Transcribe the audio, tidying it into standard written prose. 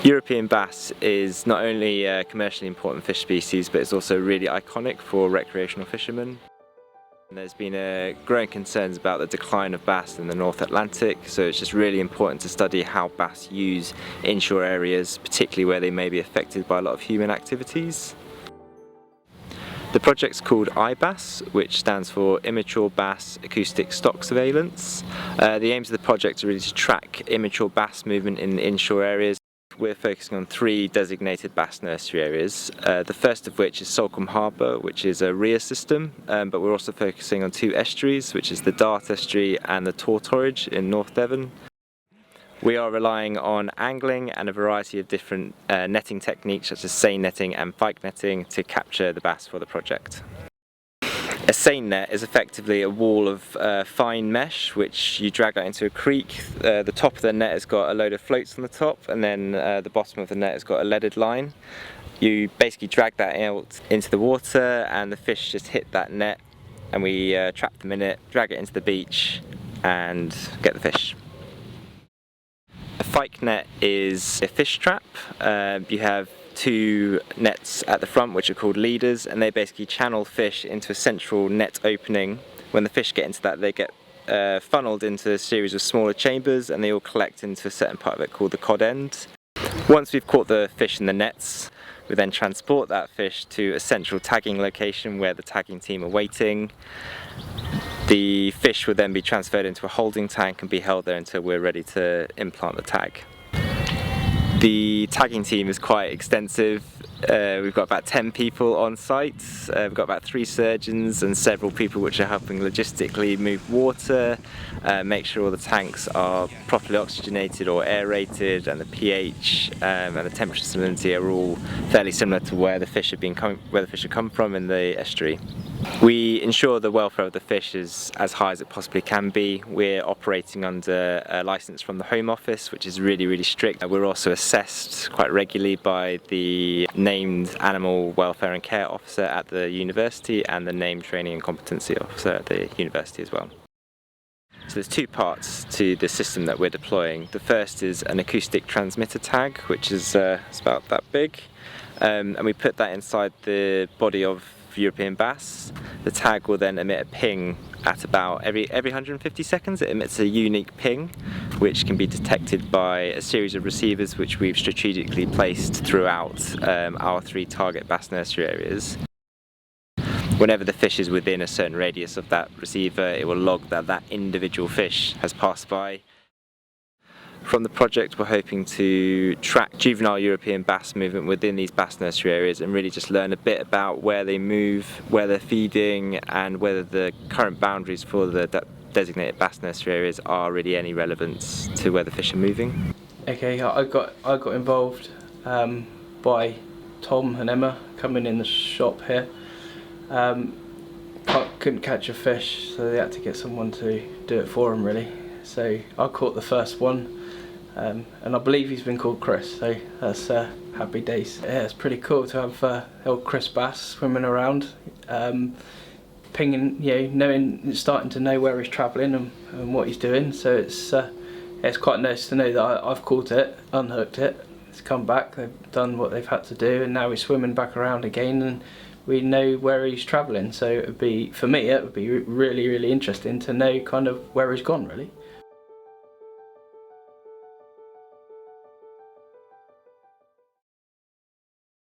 European bass is not only a commercially important fish species, but it's also really iconic for recreational fishermen. There's been growing concerns about the decline of bass in the North Atlantic, so it's just really important to study how bass use inshore areas, particularly where they may be affected by a lot of human activities. The project's called IBAS, which stands for Immature Bass Acoustic Stock Surveillance. The aims of the project are really to track immature bass movement in inshore areas. We're focusing on 3 designated bass nursery areas, the first of which is Salcombe Harbour, which is a RIA system, but we're also focusing on 2 estuaries, which is the Dart Estuary and the Tortorage in North Devon. We are relying on angling and a variety of different netting techniques such as seine netting and pike netting to capture the bass for the project. A seine net is effectively a wall of fine mesh which you drag out into a creek. The top of the net has got a load of floats on the top, and then the bottom of the net has got a leaded line. You basically drag that out into the water and the fish just hit that net, and we trap them in it, drag it into the beach and get the fish. A pike net is a fish trap. You have 2 nets at the front which are called leaders, and they basically channel fish into a central net opening. When the fish get into that, they get funneled into a series of smaller chambers, and they all collect into a certain part of it called the cod end. Once we've caught the fish in the nets, we then transport that fish to a central tagging location where the tagging team are waiting. The fish will then be transferred into a holding tank and be held there until we're ready to implant the tag. The tagging team is quite extensive. We've got about 10 people on site. We've got about 3 surgeons and several people which are helping logistically move water, make sure all the tanks are properly oxygenated or aerated, and the pH and the temperature salinity are all fairly similar to where the fish have come from in the estuary. We ensure the welfare of the fish is as high as it possibly can be. We're operating under a licence from the Home Office, which is really strict. We're also assessed quite regularly by the named Animal Welfare and Care Officer at the university and the named Training and Competency Officer at the university as well. So there's 2 parts to the system that we're deploying. The first is an acoustic transmitter tag, which is it's about that big, and we put that inside the body of European bass. The tag will then emit a ping at about every 150 seconds. It emits a unique ping which can be detected by a series of receivers which we've strategically placed throughout our 3 target bass nursery areas. Whenever the fish is within a certain radius of that receiver, it will log that that individual fish has passed by. From the project, we're hoping to track juvenile European bass movement within these bass nursery areas and really just learn a bit about where they move, where they're feeding, and whether the current boundaries for the designated bass nursery areas are really any relevance to where the fish are moving. Okay, I got involved by Tom and Emma coming in the shop here. Couldn't catch a fish, so they had to get someone to do it for them really. So I caught the first one. And I believe he's been called Chris, so that's happy days. Yeah, it's pretty cool to have old Chris Bass swimming around, pinging, starting to know where he's travelling and what he's doing. So it's quite nice to know that I've caught it, unhooked it, it's come back, they've done what they've had to do, and now he's swimming back around again, and we know where he's travelling. So for me, it would be really interesting to know kind of where he's gone really.